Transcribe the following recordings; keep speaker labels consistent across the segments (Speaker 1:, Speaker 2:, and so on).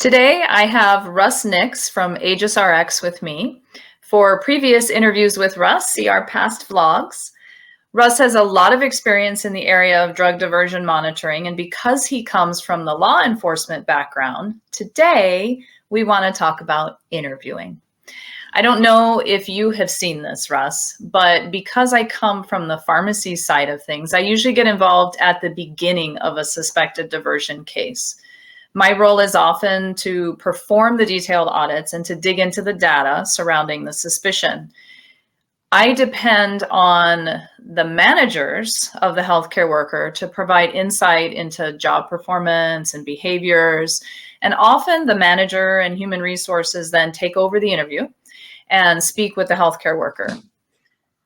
Speaker 1: Today, I have Russ Nix from Aegis RX with me. For previous interviews with Russ, see our past vlogs. Russ has a lot of experience in the area of drug diversion monitoring, and because he comes from the law enforcement background, today we want to talk about interviewing. I don't know if you have seen this, Russ, but because I come from the pharmacy side of things, I usually get involved at the beginning of a suspected diversion case. My role is often to perform the detailed audits and to dig into the data surrounding the suspicion. I depend on the managers of the healthcare worker to provide insight into job performance and behaviors. And often the manager and human resources then take over the interview and speak with the healthcare worker.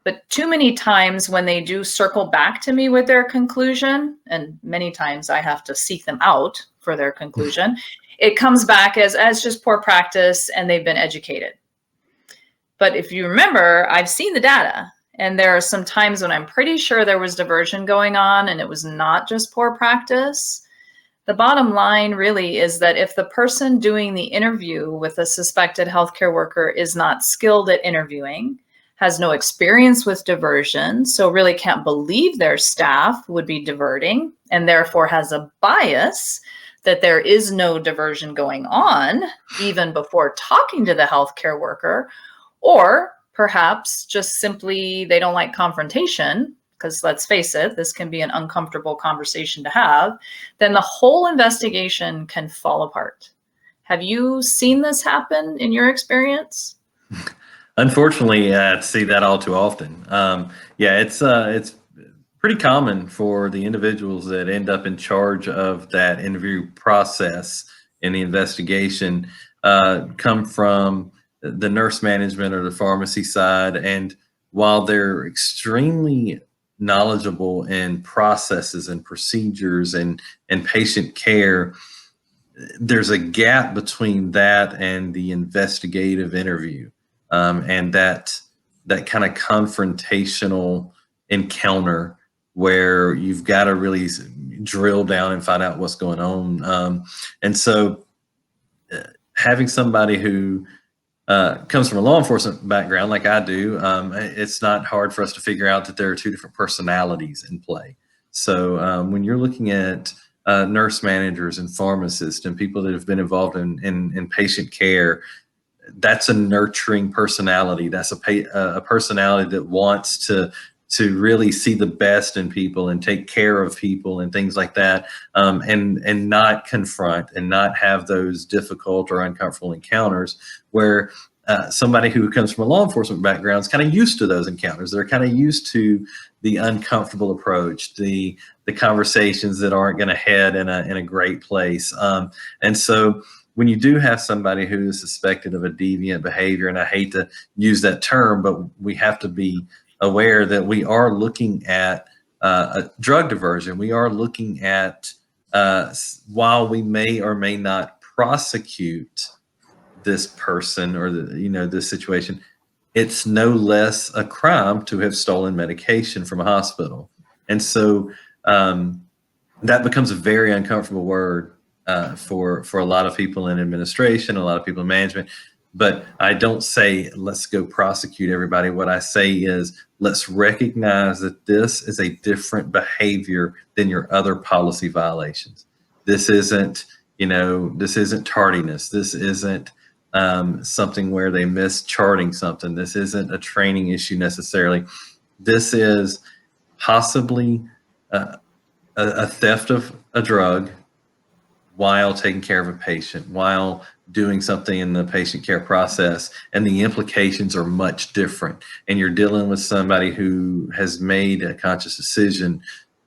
Speaker 1: But too many times when they do circle back to me with their conclusion, and many times I have to seek them out for their conclusion, it comes back as just poor practice and they've been educated. But if you remember, I've seen the data, and there are some times when I'm pretty sure there was diversion going on and it was not just poor practice. The bottom line really is that if the person doing the interview with a suspected healthcare worker is not skilled at interviewing, has no experience with diversion, so really can't believe their staff would be diverting, and therefore has a bias that there is no diversion going on, even before talking to the healthcare worker, or perhaps just simply they don't like confrontation, because let's face it, this can be an uncomfortable conversation to have, then the whole investigation can fall apart. Have you seen this happen in your experience?
Speaker 2: Unfortunately, I see that all too often. It's pretty common for the individuals that end up in charge of that interview process in the investigation come from the nurse management or the pharmacy side. And while they're extremely knowledgeable in processes and procedures and patient care, there's a gap between that and the investigative interview, and that kind of confrontational encounter where you've got to really drill down and find out what's going on. And so having somebody who comes from a law enforcement background like I do, it's not hard for us to figure out that there are two different personalities in play. So when you're looking at nurse managers and pharmacists and people that have been involved in patient care, that's a nurturing personality. That's a personality that wants to really see the best in people and take care of people and things like that, and not confront and not have those difficult or uncomfortable encounters where somebody who comes from a law enforcement background is kind of used to those encounters. They're kind of used to the uncomfortable approach, the conversations that aren't going to head in a great place. And so when you do have somebody who is suspected of a deviant behavior, and I hate to use that term, but we have to be aware that we are looking at a drug diversion. We are looking at, while we may or may not prosecute this person or this situation, it's no less a crime to have stolen medication from a hospital. And so that becomes a very uncomfortable word for a lot of people in administration, a lot of people in management. But I don't say let's go prosecute everybody. What I say is let's recognize that this is a different behavior than your other policy violations. This isn't tardiness. This isn't something where they missed charting something. This isn't a training issue necessarily. This is possibly a theft of a drug while taking care of a patient, while doing something in the patient care process, and the implications are much different. And you're dealing with somebody who has made a conscious decision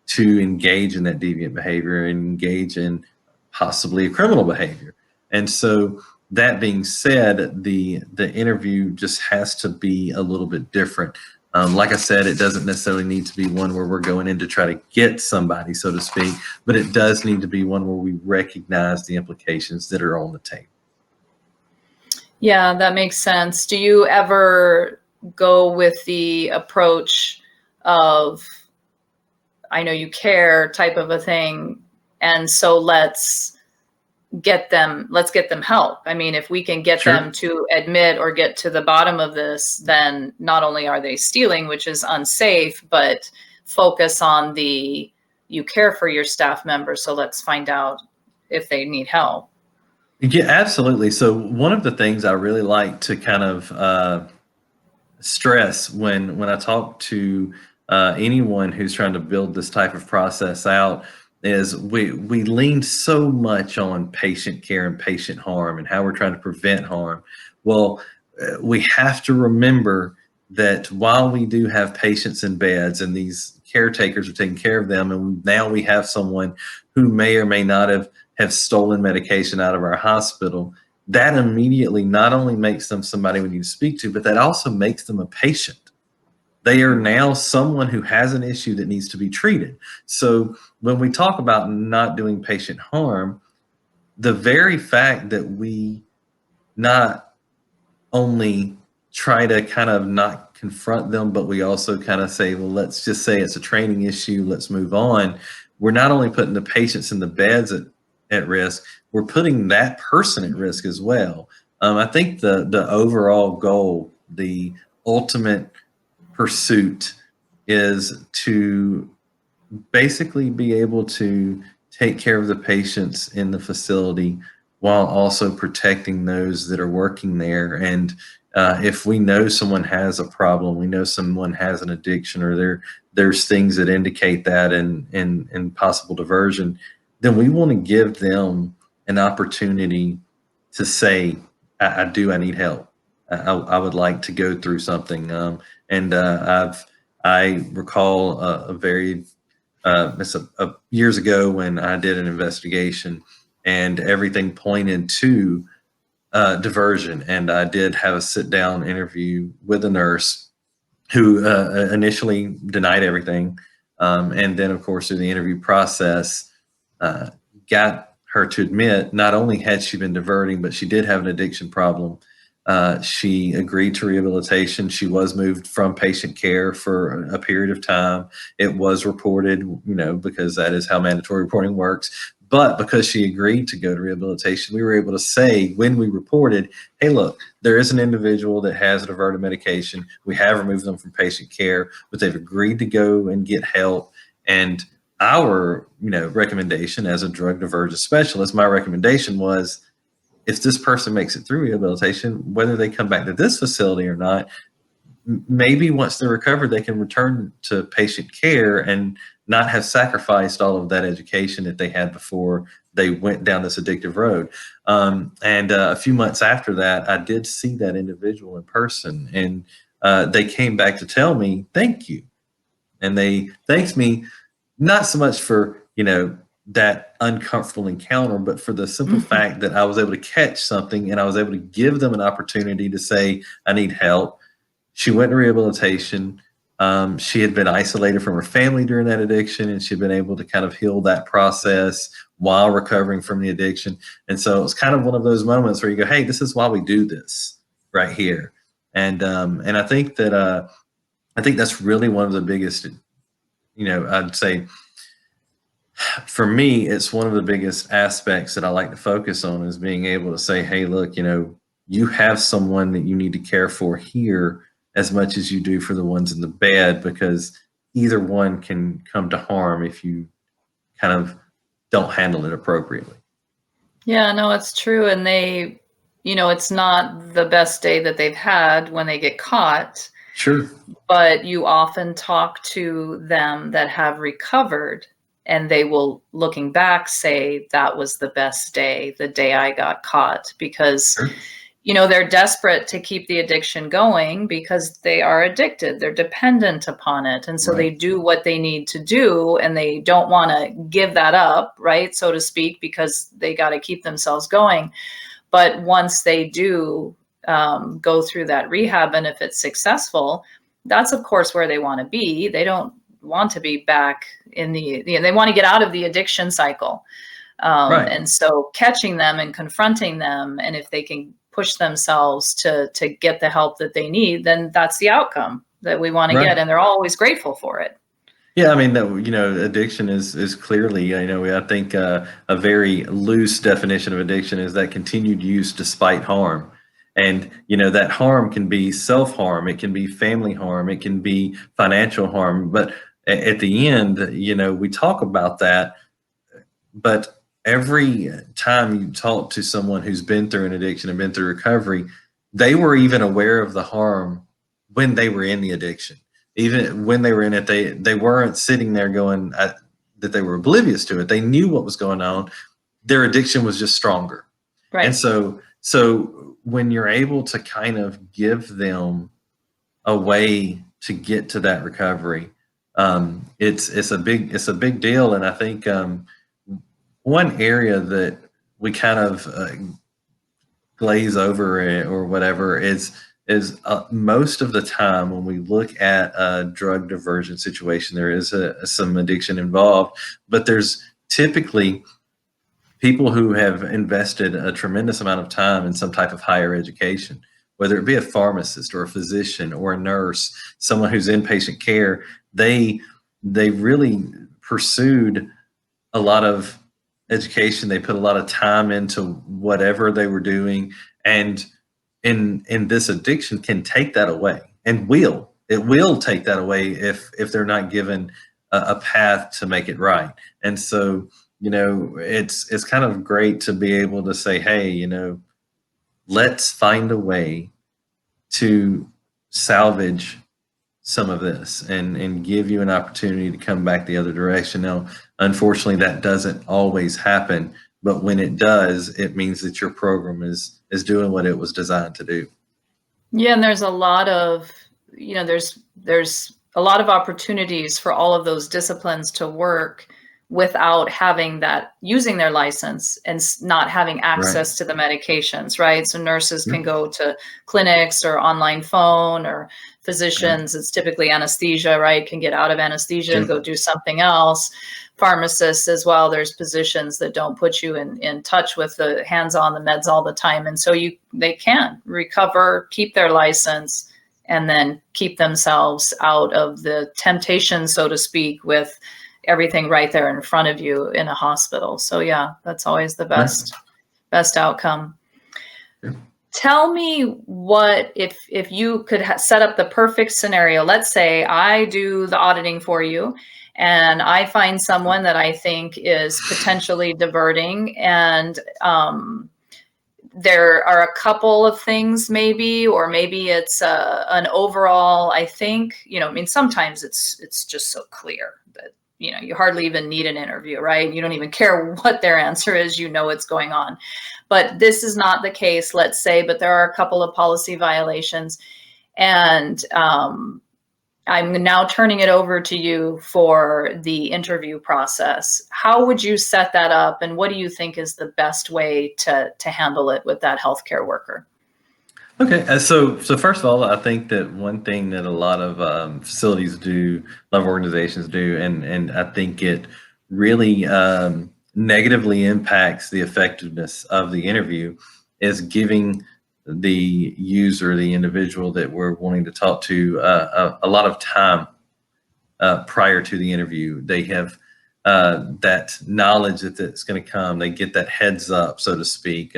Speaker 2: to engage in that deviant behavior and engage in possibly a criminal behavior. And so that being said, the interview just has to be a little bit different. Like I said, it doesn't necessarily need to be one where we're going in to try to get somebody, so to speak, but it does need to be one where we recognize the implications that are on the table.
Speaker 1: Yeah, that makes sense. Do you ever go with the approach of, I know you care type of a thing, and so let's let's get them help. I mean, if we can get
Speaker 2: Sure.
Speaker 1: them to admit or get to the bottom of this, then not only are they stealing, which is unsafe, but focus on you care for your staff members. So let's find out if they need help.
Speaker 2: Yeah, absolutely. So one of the things I really like to kind of stress when I talk to anyone who's trying to build this type of process out is we lean so much on patient care and patient harm and how we're trying to prevent harm. Well, we have to remember that while we do have patients in beds and these caretakers are taking care of them, and now we have someone who may or may not have stolen medication out of our hospital, that immediately not only makes them somebody we need to speak to, but that also makes them a patient. They are now someone who has an issue that needs to be treated. So when we talk about not doing patient harm, the very fact that we not only try to kind of not confront them, but we also kind of say, well, let's just say it's a training issue, let's move on. We're not only putting the patients in the beds at risk, we're putting that person at risk as well. I think the overall goal, the ultimate pursuit, is to basically be able to take care of the patients in the facility while also protecting those that are working there. And if we know someone has a problem, we know someone has an addiction, or there's things that indicate that in possible diversion, then we want to give them an opportunity to say, I need help. I would like to go through something. I recall a very years ago when I did an investigation, and everything pointed to diversion. And I did have a sit down interview with a nurse who initially denied everything. And then, of course, through the interview process, got her to admit not only had she been diverting, but she did have an addiction problem. She agreed to rehabilitation. She was moved from patient care for a period of time. It was reported, because that is how mandatory reporting works. But because she agreed to go to rehabilitation, we were able to say when we reported, hey, look, there is an individual that has a diverted medication. We have removed them from patient care, but they've agreed to go and get help. And our, recommendation as a drug diversion specialist, my recommendation was, if this person makes it through rehabilitation, whether they come back to this facility or not, maybe once they're recovered, they can return to patient care and not have sacrificed all of that education that they had before they went down this addictive road. And a few months after that, I did see that individual in person, and they came back to tell me, thank you. And they thanked me not so much for, that uncomfortable encounter, but for the simple fact that I was able to catch something and I was able to give them an opportunity to say, I need help. She went to rehabilitation. She had been isolated from her family during that addiction, and she'd been able to kind of heal that process while recovering from the addiction. And so it was kind of one of those moments where you go, hey, this is why we do this right here. And I think that's really one of the biggest, I'd say, for me, it's one of the biggest aspects that I like to focus on, is being able to say, hey, look, you have someone that you need to care for here as much as you do for the ones in the bed, because either one can come to harm if you kind of don't handle it appropriately.
Speaker 1: Yeah, no, it's true. And it's not the best day that they've had when they get caught.
Speaker 2: Sure.
Speaker 1: But you often talk to them that have recovered, and they will, looking back, say that was the best day, the day I got caught, because
Speaker 2: Sure.
Speaker 1: They're desperate to keep the addiction going because they are addicted. They're dependent upon it. And so
Speaker 2: Right.
Speaker 1: they do what they need to do, and they don't want to give that up, right, so to speak, because they got to keep themselves going. But once they do go through that rehab, and if it's successful, that's of course where they want to be. They don't want to be back in they want to get out of the addiction cycle.
Speaker 2: Right.
Speaker 1: And so catching them and confronting them, and if they can push themselves to get the help that they need, then that's the outcome that we want to
Speaker 2: Right.
Speaker 1: get. And they're always grateful for it.
Speaker 2: Yeah, I mean, addiction is clearly, I think a very loose definition of addiction is that continued use despite harm. And, that harm can be self-harm, it can be family harm, it can be financial harm. But at the end, we talk about that, but every time you talk to someone who's been through an addiction and been through recovery, they were even aware of the harm when they were in the addiction. Even when they were in it, they weren't sitting there going that they were oblivious to it. They knew what was going on. Their addiction was just stronger. And
Speaker 1: Right.
Speaker 2: so when you're able to kind of give them a way to get to that recovery, it's a big deal. And I think one area that we kind of glaze over it or whatever is most of the time when we look at a drug diversion situation, there is some addiction involved, but there's typically people who have invested a tremendous amount of time in some type of higher education, whether it be a pharmacist or a physician or a nurse, someone who's in patient care. They really pursued a lot of education. They put a lot of time into whatever they were doing, and in this addiction can take that away, and it will take that away if they're not given a path to make it right. And so it's kind of great to be able to say, hey, let's find a way to salvage some of this and give you an opportunity to come back the other direction. Now, unfortunately, that doesn't always happen, but when it does, it means that your program is doing what it was designed to do.
Speaker 1: Yeah, and there's a lot of, there's a lot of opportunities for all of those disciplines to work without having that, using their license and not having
Speaker 2: Right.
Speaker 1: access to the medications, right? So nurses
Speaker 2: Yeah.
Speaker 1: can go to clinics or online phone, or
Speaker 2: Yeah.
Speaker 1: physicians, it's typically anesthesia, right? Can get out of anesthesia and
Speaker 2: Sure.
Speaker 1: go do something else. Pharmacists as well, there's positions that don't put you in touch with the hands-on, the meds all the time. And so they can recover, keep their license, and then keep themselves out of the temptation, so to speak, with everything right there in front of you in a hospital. So yeah, that's always the
Speaker 2: Right.
Speaker 1: best outcome.
Speaker 2: Yeah.
Speaker 1: Tell me what, if you could set up the perfect scenario. Let's say I do the auditing for you and I find someone that I think is potentially diverting, and there are a couple of things maybe, or maybe it's an overall, I think, I mean, sometimes it's just so clear that, you hardly even need an interview, right? You don't even care what their answer is, what's going on. But this is not the case, let's say, but there are a couple of policy violations. And I'm now turning it over to you for the interview process. How would you set that up, and what do you think is the best way to handle it with that healthcare worker?
Speaker 2: Okay, so first of all, I think that one thing that a lot of facilities do, a lot of organizations do, and I think it really negatively impacts the effectiveness of the interview, is giving the user, the individual that we're wanting to talk to, a lot of time prior to the interview. They have that knowledge that it's going to come. They get that heads up, so to speak.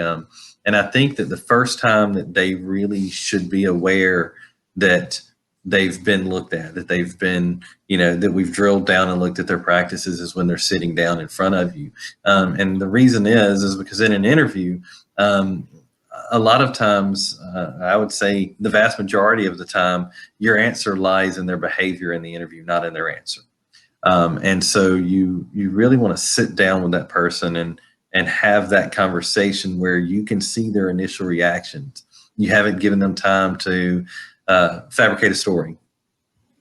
Speaker 2: And I think that the first time that they really should be aware that they've been looked at, that they've been, that we've drilled down and looked at their practices, is when they're sitting down in front of you. And the reason is because in an interview, a lot of times, I would say the vast majority of the time, your answer lies in their behavior in the interview, not in their answer. And so you really want to sit down with that person and have that conversation where you can see their initial reactions. You haven't given them time to fabricate a story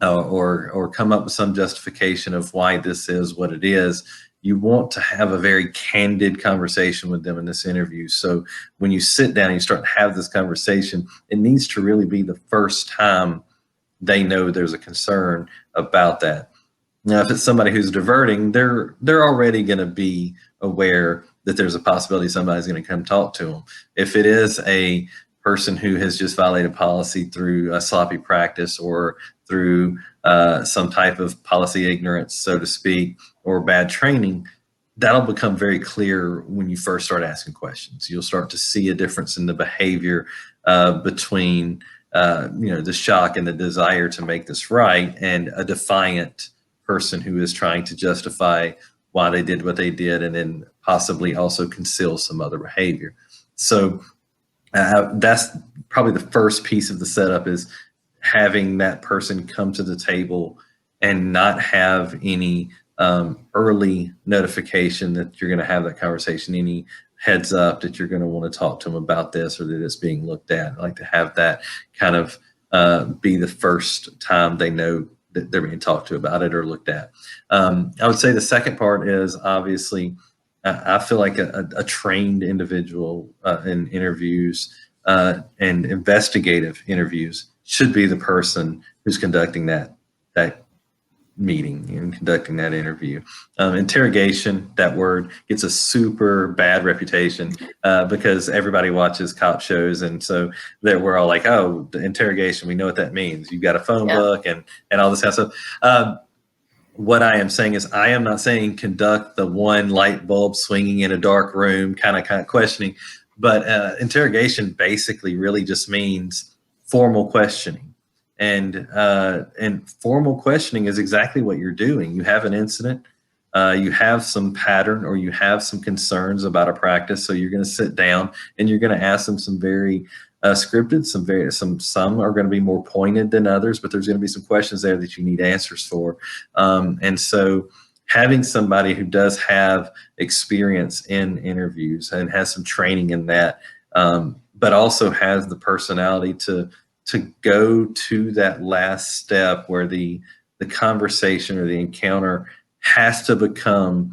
Speaker 2: or come up with some justification of why this is what it is. You want to have a very candid conversation with them in this interview. So when you sit down and you start to have this conversation, it needs to really be the first time they know there's a concern about that. Now, if it's somebody who's diverting, they're already going to be aware that there's a possibility somebody's going to come talk to them. If it is a person who has just violated policy through a sloppy practice or through some type of policy ignorance, so to speak, or bad training, that'll become very clear when you first start asking questions. You'll start to see a difference in the behavior between the shock and the desire to make this right, and a defiant person who is trying to justify why they did what they did, and then possibly also conceal some other behavior. So that's probably the first piece of the setup, is having that person come to the table and not have any early notification that you're going to have that conversation, any heads up that you're going to want to talk to them about this, or that it's being looked at. I like to have that kind of be the first time they know that they're being talked to about it or looked at. I would say the second part is, obviously, I feel like a trained individual in interviews and investigative interviews should be the person who's conducting that meeting and conducting that interview. Interrogation, that word, gets a super bad reputation because everybody watches cop shows, and so we're all like, oh, the interrogation, we know what that means. You've got a phone book and all this kind of stuff. What I am saying is, I am not saying conduct the one light bulb swinging in a dark room kind of questioning, but interrogation basically really just means formal questioning. And formal questioning is exactly what you're doing. You have an incident, you have some pattern, or you have some concerns about a practice. So you're going to sit down and you're going to ask them some very scripted, some are going to be more pointed than others, but there's going to be some questions there that you need answers for. And so having somebody who does have experience in interviews and has some training in that, but also has the personality to go to that last step where the conversation or the encounter has to become,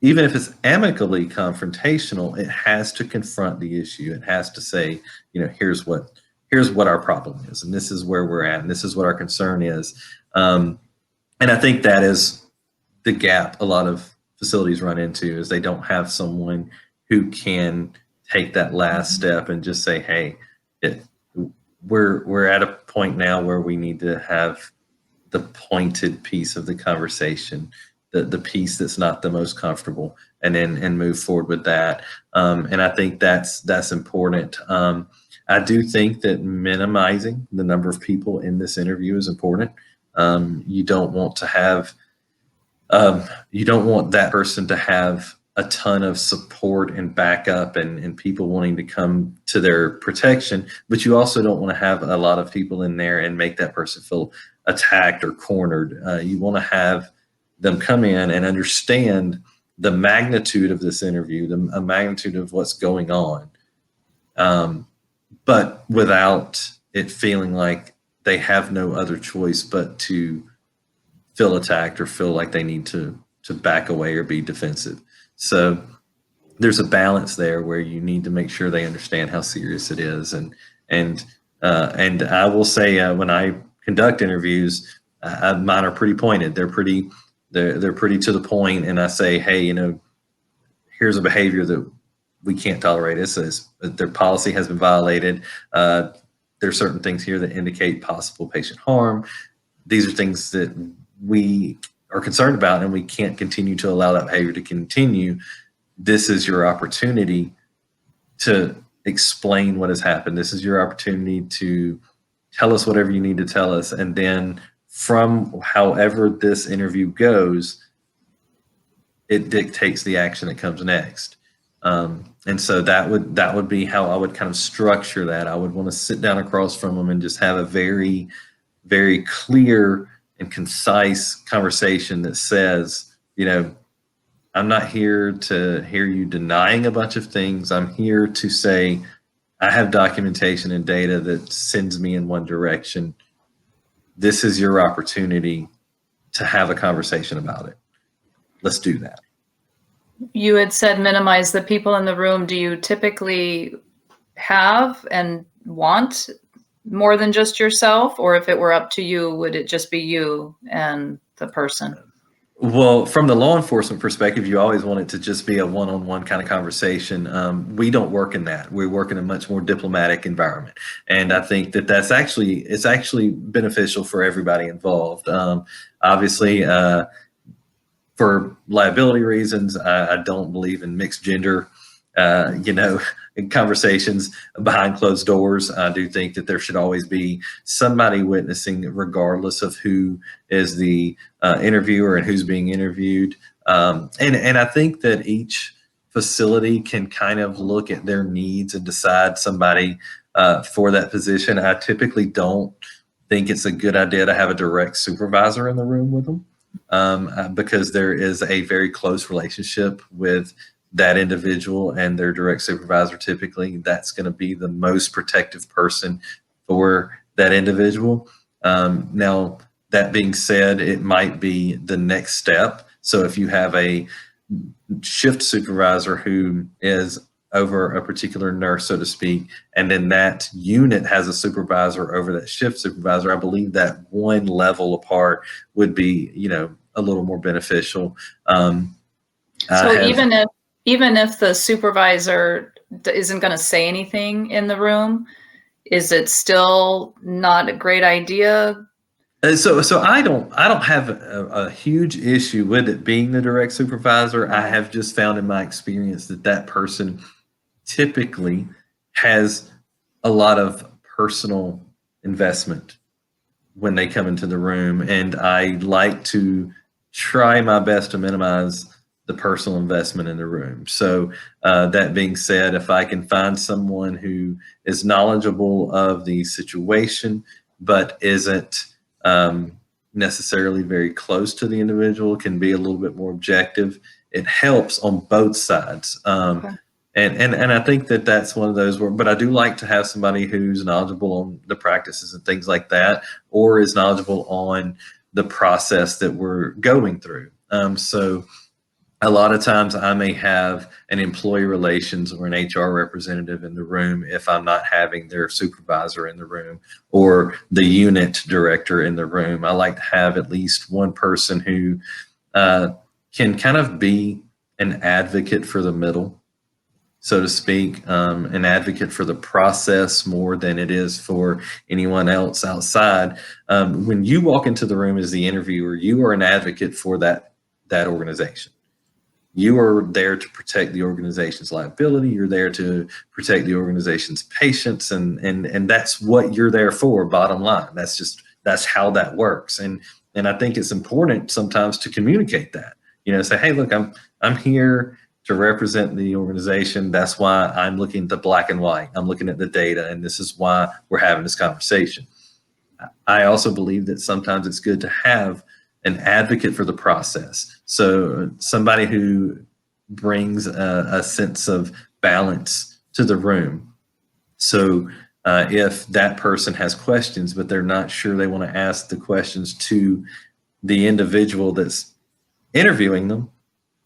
Speaker 2: even if it's amicably confrontational, it has to confront the issue. It has to say, here's what our problem is, and this is where we're at, and this is what our concern is. And I think that is the gap a lot of facilities run into, is they don't have someone who can take that last step and just say, hey, we're at a point now where we need to have the pointed piece of the conversation, the piece that's not the most comfortable, and move forward with that. And I think that's important. I do think that minimizing the number of people in this interview is important. You don't want that person to have a ton of support and backup and people wanting to come to their protection, but you also don't want to have a lot of people in there and make that person feel attacked or cornered. You want to have them come in and understand the magnitude of this interview, the magnitude of what's going on, but without it feeling like they have no other choice but to feel attacked or feel like they need to back away or be defensive. So there's a balance there where you need to make sure they understand how serious it is. And I will say, when I conduct interviews, mine are pretty pointed. They're pretty to the point, and I say, hey, here's a behavior that we can't tolerate. It says their policy has been violated. There's certain things here that indicate possible patient harm. These are things that we are concerned about, and we can't continue to allow that behavior to continue. This is your opportunity to explain what has happened. This is your opportunity to tell us whatever you need to tell us. And then from however this interview goes, it dictates the action that comes next. And so that would be how I would kind of structure that. I would want to sit down across from them and just have a very, very clear and concise conversation that says, I'm not here to hear you denying a bunch of things. I'm here to say, I have documentation and data that sends me in one direction. This is your opportunity to have a conversation about it. Let's do that.
Speaker 1: You had said minimize the people in the room. Do you typically have and want more than just yourself? Or if it were up to you, would it just be you and the person?
Speaker 2: Well, from the law enforcement perspective, you always want it to just be a one-on-one kind of conversation. We don't work in that. We work in a much more diplomatic environment, and I think that it's actually beneficial for everybody involved. Obviously, for liability reasons, I don't believe in mixed gender, in conversations behind closed doors. I do think that there should always be somebody witnessing, regardless of who is the interviewer and who's being interviewed. And I think that each facility can kind of look at their needs and decide somebody for that position. I typically don't think it's a good idea to have a direct supervisor in the room with them, because there is a very close relationship with that individual and their direct supervisor. Typically, that's going to be the most protective person for that individual. Now, that being said, it might be the next step. So if you have a shift supervisor who is over a particular nurse, so to speak, and then that unit has a supervisor over that shift supervisor, I believe that one level apart would be, a little more beneficial.
Speaker 1: So even if the supervisor isn't going to say anything in the room, is it still not a great idea?
Speaker 2: So I don't have a huge issue with it being the direct supervisor. I have just found in my experience that that person typically has a lot of personal investment when they come into the room, and I like to try my best to minimize the personal investment in the room. So that being said, if I can find someone who is knowledgeable of the situation but isn't necessarily very close to the individual, can be a little bit more objective, it helps on both sides.
Speaker 1: Okay.
Speaker 2: And I think that that's one of those where, but I do like to have somebody who's knowledgeable on the practices and things like that, or is knowledgeable on the process that we're going through. So a lot of times I may have an employee relations or an HR representative in the room if I'm not having their supervisor in the room or the unit director in the room. I like to have at least one person who can kind of be an advocate for the middle, so to speak, an advocate for the process more than it is for anyone else outside. When you walk into the room as the interviewer, you are an advocate for that organization. You are there to protect the organization's liability. You're there to protect the organization's patients, and that's what you're there for. Bottom line, that's how that works. And I think it's important sometimes to communicate that. Say, hey, look, I'm here to represent the organization. That's why I'm looking at the black and white. I'm looking at the data, and this is why we're having this conversation. I also believe that sometimes it's good to have an advocate for the process. So somebody who brings a sense of balance to the room. So if that person has questions, but they're not sure they want to ask the questions to the individual that's interviewing them,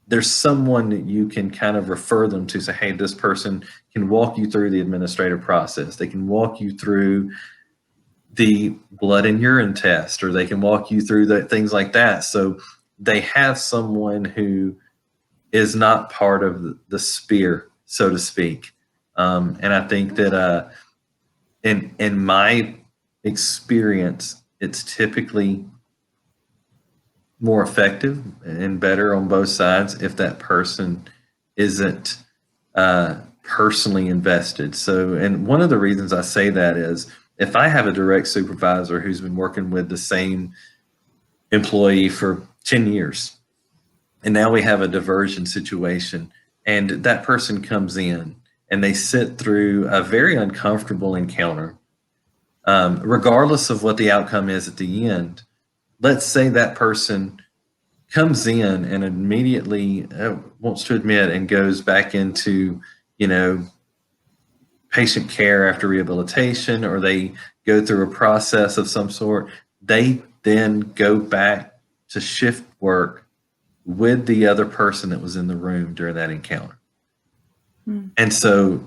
Speaker 2: there's someone that you can kind of refer them to, say, hey, this person can walk you through the administrative process. They can walk you through the blood and urine test, or they can walk you through things like that. So they have someone who is not part of the spear, so to speak. And I think that in my experience, it's typically more effective and better on both sides if that person isn't personally invested. So, and one of the reasons I say that is if I have a direct supervisor who's been working with the same employee for 10 years, and now we have a diversion situation, and that person comes in and they sit through a very uncomfortable encounter, regardless of what the outcome is at the end. Let's say that person comes in and immediately wants to admit and goes back into, patient care after rehabilitation, or they go through a process of some sort. They then go back to shift work with the other person that was in the room during that encounter. And so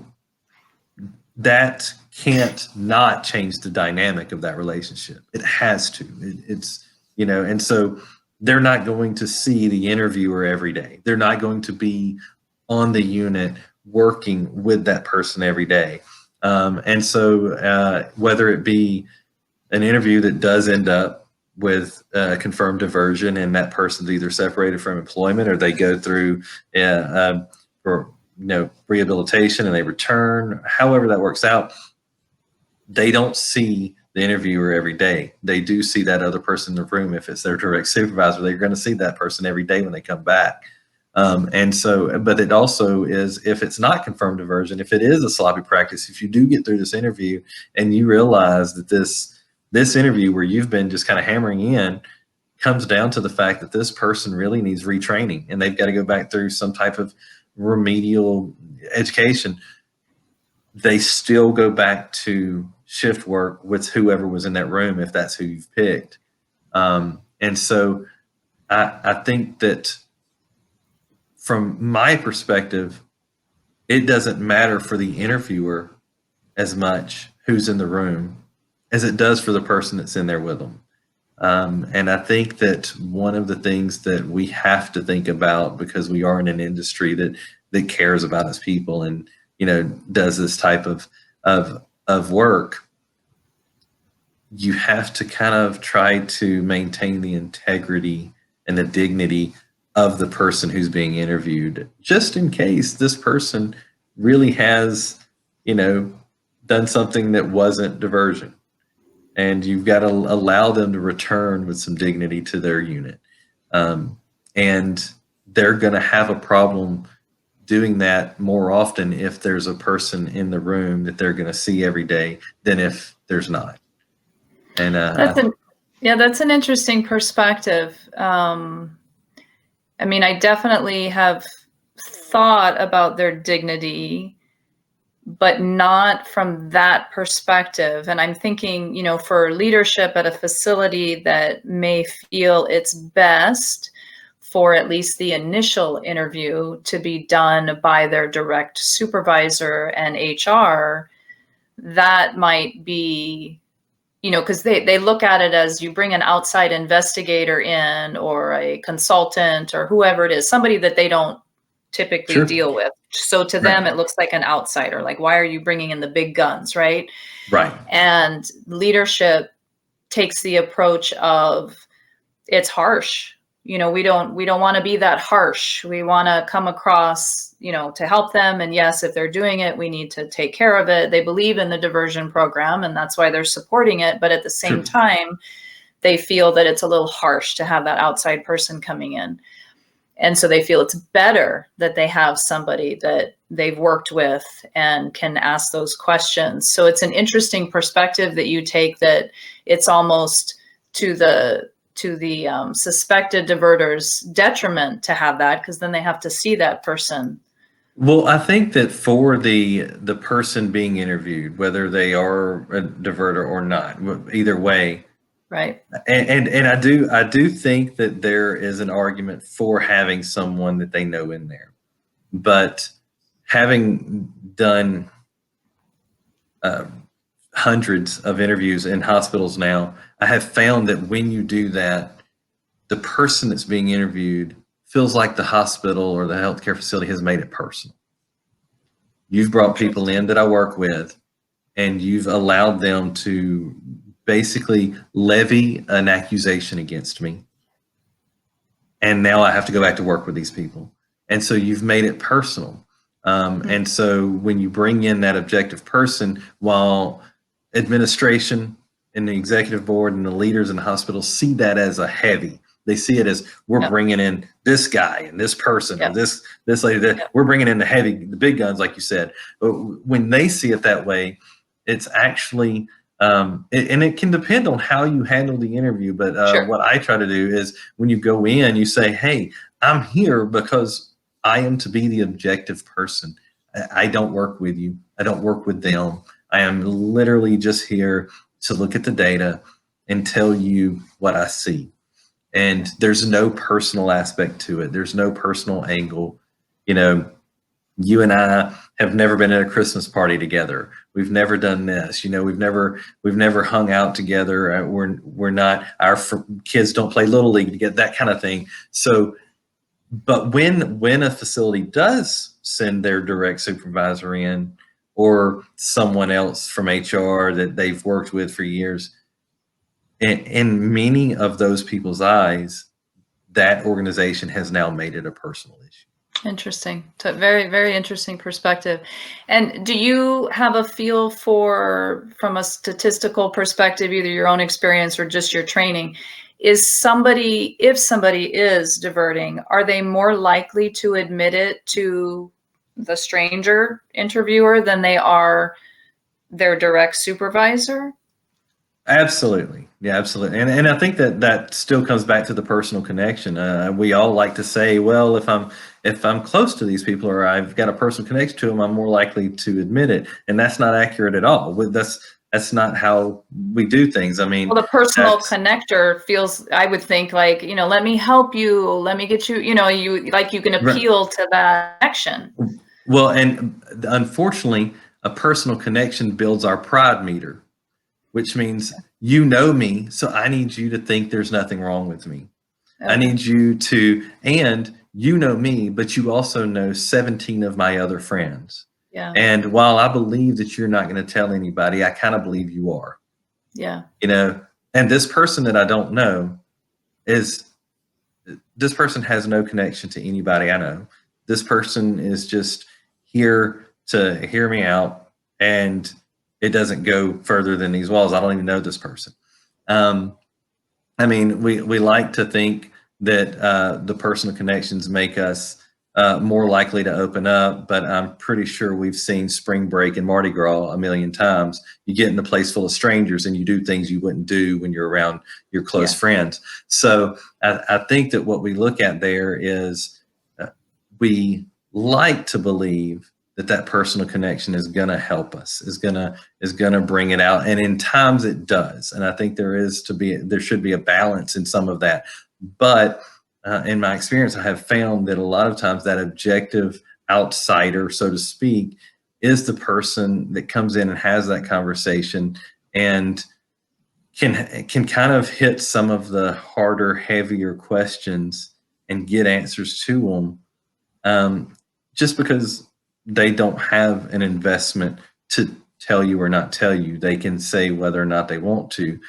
Speaker 2: that can't not change the dynamic of that relationship. It has to. It's and so they're not going to see the interviewer every day. They're not going to be on the unit working with that person every day. And so whether it be an interview that does end up with confirmed diversion and that person's either separated from employment or they go through for rehabilitation and they return, however that works out, they don't see the interviewer every day. They do see that other person in the room. If it's their direct supervisor, they're going to see that person every day when they come back. And so, but it also is, if it's not confirmed diversion, if it is a sloppy practice, if you do get through this interview and you realize that this interview where you've been just kind of hammering in comes down to the fact that this person really needs retraining and they've got to go back through some type of remedial education, they still go back to shift work with whoever was in that room, if that's who you've picked. And so I think that from my perspective, it doesn't matter for the interviewer as much who's in the room as it does for the person that's in there with them. And I think that one of the things that we have to think about, because we are in an industry that cares about its people and does this type of work, you have to kind of try to maintain the integrity and the dignity of the person who's being interviewed, just in case this person really has, done something that wasn't diversion. And you've got to allow them to return with some dignity to their unit. And they're going to have a problem doing that more often if there's a person in the room that they're going to see every day than if there's not. And
Speaker 1: that's an interesting perspective. I mean, I definitely have thought about their dignity, but not from that perspective. And I'm thinking, for leadership at a facility that may feel it's best for at least the initial interview to be done by their direct supervisor and HR, that might be, because they look at it as you bring an outside investigator in or a consultant or whoever it is, somebody that they don't typically deal with. So to them, it looks like an outsider. Like, why are you bringing in the big guns, right?
Speaker 2: Right.
Speaker 1: And leadership takes the approach of, it's harsh. We don't want to be that harsh. We want to come across, to help them. And yes, if they're doing it, we need to take care of it. They believe in the diversion program and that's why they're supporting it. But at the same time, they feel that it's a little harsh to have that outside person coming in. And so they feel it's better that they have somebody that they've worked with and can ask those questions. So it's an interesting perspective that you take, that it's almost to the suspected diverter's detriment to have that, because then they have to see that person.
Speaker 2: Well, I think that for the person being interviewed, whether they are a diverter or not, either way,
Speaker 1: right?
Speaker 2: And I do think that there is an argument for having someone that they know in there, but having done hundreds of interviews in hospitals now, I have found that when you do that, the person that's being interviewed feels like the hospital or the healthcare facility has made it personal. You've brought people in that I work with, and you've allowed them to basically levy an accusation against me. And now I have to go back to work with these people. And so you've made it personal. And so when you bring in that objective person, while administration and the executive board and the leaders in the hospital see that as a heavy, they see it as, we're bringing in this guy and this person or this lady, we're bringing in the big guns, like you said. But when they see it that way, it's actually, and it can depend on how you handle the interview. But what I try to do is, when you go in, you say, hey, I'm here because I am to be the objective person. I don't work with you. I don't work with them. I am literally just here to look at the data and tell you what I see. And there's no personal aspect to it. There's no personal angle. You and I have never been at a Christmas party together. We've never done this. We've never hung out together. We're not, our kids don't play Little League together, that kind of thing. So, but when a facility does send their direct supervisor in, or someone else from HR that they've worked with for years, in many of those people's eyes, that organization has now made it a personal issue.
Speaker 1: Interesting. So very, very interesting perspective. And do you have a feel for, from a statistical perspective, either your own experience or just your training, if somebody is diverting, are they more likely to admit it to the stranger interviewer than they are their direct supervisor?
Speaker 2: Absolutely. Yeah, absolutely. And I think that still comes back to the personal connection. We all like to say, well, if I'm close to these people, or I've got a personal connection to them, I'm more likely to admit it. And that's not accurate at all. That's not how we do things. I mean,
Speaker 1: well, the personal connector feels, I would think, like, let me help you, let me get you, you can appeal to that action.
Speaker 2: Well, and unfortunately, a personal connection builds our pride meter, which means you know me, so I need you to think there's nothing wrong with me. Okay. I need you to, and you know me, but you also know 17 of my other friends. Yeah. And while I believe that you're not going to tell anybody, I kind of believe you are.
Speaker 1: Yeah.
Speaker 2: And this person that I don't know this person has no connection to anybody I know. This person is just here to hear me out, and it doesn't go further than these walls. I don't even know this person. I mean, we like to think that the personal connections make us more likely to open up, but I'm pretty sure we've seen spring break and Mardi Gras a million times. You get in a place full of strangers and you do things you wouldn't do when you're around your close friends. So I think that what we look at there is we like to believe that personal connection is going to help us, is going to bring it out. And in times it does. And I think there should be a balance in some of that. But in my experience, I have found that a lot of times that objective outsider, so to speak, is the person that comes in and has that conversation and can kind of hit some of the harder, heavier questions and get answers to them, just because they don't have an investment to tell you or not tell you. They can say whether or not they want to.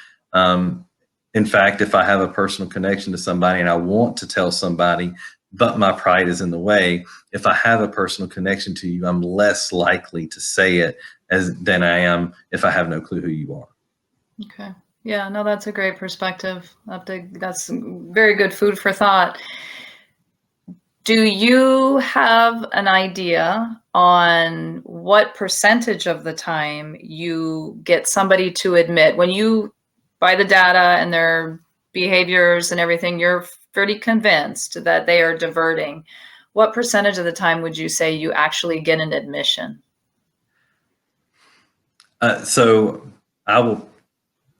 Speaker 2: In fact, if I have a personal connection to somebody and I want to tell somebody, but my pride is in the way, if I have a personal connection to you, I'm less likely to say it than I am if I have no clue who you are.
Speaker 1: Okay. Yeah, no, that's a great perspective. That's very good food for thought. Do you have an idea on what percentage of the time you get somebody to admit, when you buy the data and their behaviors and everything, you're pretty convinced that they are diverting? What percentage of the time would you say you actually get an admission?
Speaker 2: So I will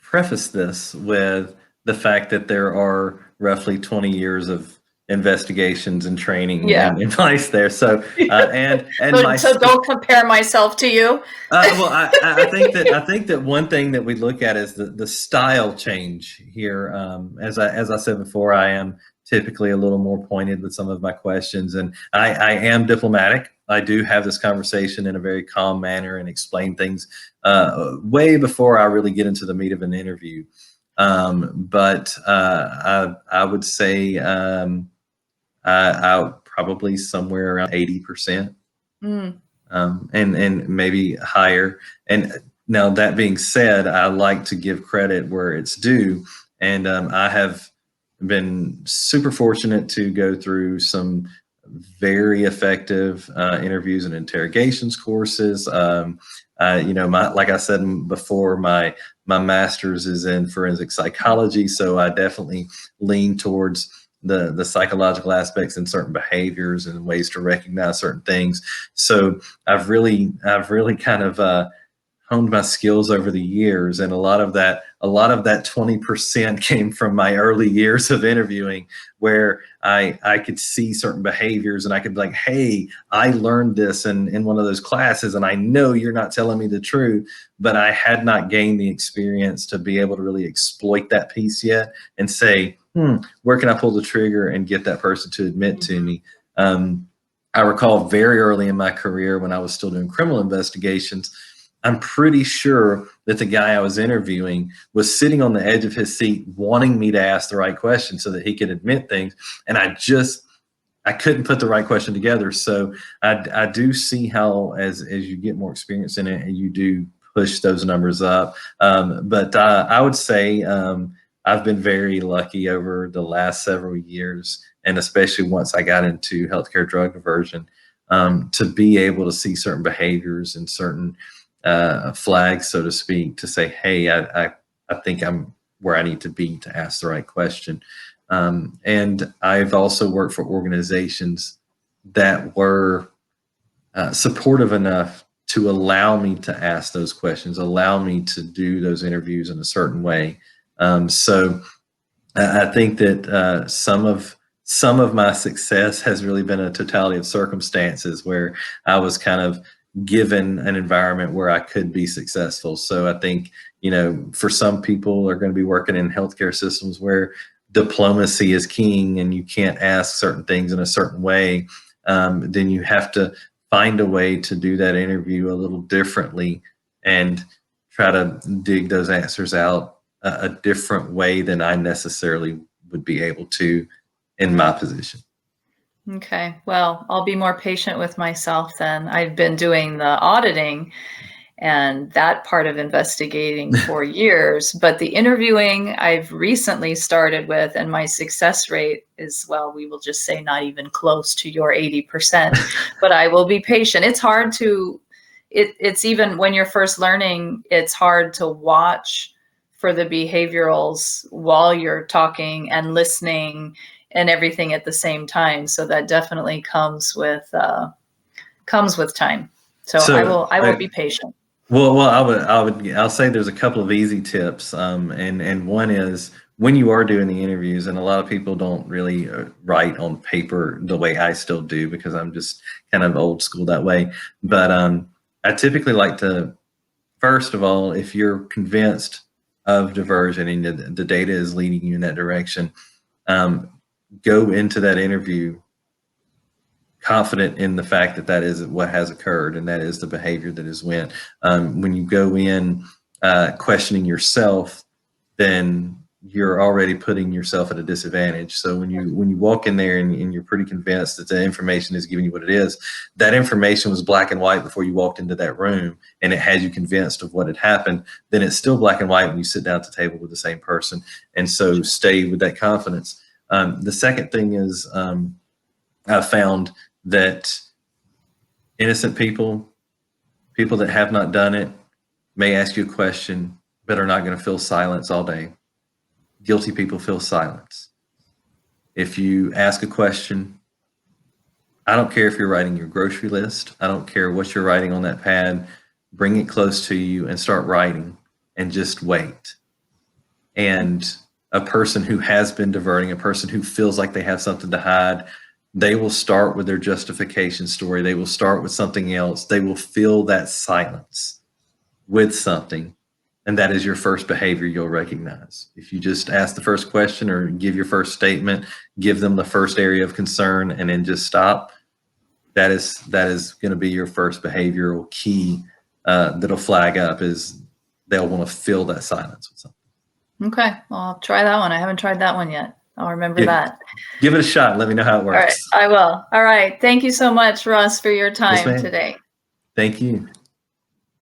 Speaker 2: preface this with the fact that there are roughly 20 years of investigations and training in place there. So
Speaker 1: so don't compare myself to you.
Speaker 2: Well, I think that one thing that we look at is the style change here. As I said before, I am typically a little more pointed with some of my questions, and I am diplomatic. I do have this conversation in a very calm manner and explain things way before I really get into the meat of an interview. But I would say I probably somewhere around 80%, and maybe higher. And now, that being said, I like to give credit where it's due, and I have been super fortunate to go through some very effective interviews and interrogations courses. Like I said before, my master's is in forensic psychology, so I definitely lean towards the psychological aspects in certain behaviors and ways to recognize certain things. So I've really kind of honed my skills over the years, and a lot of that 20% came from my early years of interviewing, where I could see certain behaviors and I could be like, hey, I learned this in one of those classes, and I know you're not telling me the truth, but I had not gained the experience to be able to really exploit that piece yet and say, where can I pull the trigger and get that person to admit to me? I recall very early in my career when I was still doing criminal investigations, I'm pretty sure that the guy I was interviewing was sitting on the edge of his seat wanting me to ask the right question so that he could admit things. And I couldn't put the right question together. So I do see how as you get more experience in it, and you do push those numbers up. But I would say I've been very lucky over the last several years, and especially once I got into healthcare drug diversion, to be able to see certain behaviors and certain flags, so to speak, to say, hey, I think I'm where I need to be to ask the right question. And I've also worked for organizations that were supportive enough to allow me to ask those questions, allow me to do those interviews in a certain way. So I think that some of my success has really been a totality of circumstances where I was kind of given an environment where I could be successful. So I think, for some people are going to be working in healthcare systems where diplomacy is king and you can't ask certain things in a certain way. Then you have to find a way to do that interview a little differently and try to dig those answers out a different way than I necessarily would be able to in my position.
Speaker 1: Okay, well, I'll be more patient with myself then. I've been doing the auditing and that part of investigating for years, but the interviewing I've recently started with, and my success rate is, well, we will just say not even close to your 80%, but I will be patient. It's hard to, it's even when you're first learning, it's hard to watch for the behaviorals while you're talking and listening and everything at the same time. So that definitely comes with time. So I will be patient.
Speaker 2: Well, I'll say there's a couple of easy tips, and one is when you are doing the interviews, and a lot of people don't really write on paper the way I still do because I'm just kind of old school that way. But I typically like to, first of all, if you're convinced of diversion and the data is leading you in that direction, go into that interview confident in the fact that that is what has occurred and that is the behavior that is went. When you go in questioning yourself, then you're already putting yourself at a disadvantage. So when you walk in there and you're pretty convinced that the information is giving you what it is, that information was black and white before you walked into that room and it had you convinced of what had happened, then it's still black and white when you sit down at the table with the same person. And so stay with that confidence. The second thing is I've found that innocent people that have not done it, may ask you a question, but are not going to feel silence all day. Guilty people feel silence. If you ask a question, I don't care if you're writing your grocery list. I don't care what you're writing on that pad. Bring it close to you and start writing and just wait. And a person who has been diverting, a person who feels like they have something to hide, they will start with their justification story. They will start with something else. They will fill that silence with something. And that is your first behavior you'll recognize. If you just ask the first question or give your first statement, give them the first area of concern, and then just stop, that is going to be your first behavioral key that'll flag up, is they'll want to fill that silence with something.
Speaker 1: Okay, well, I'll try that one. I haven't tried that one yet. I'll remember that.
Speaker 2: Give it a shot. Let me know how it works.
Speaker 1: All right, I will. All right. Thank you so much, Russ, for your time today.
Speaker 2: Thank you.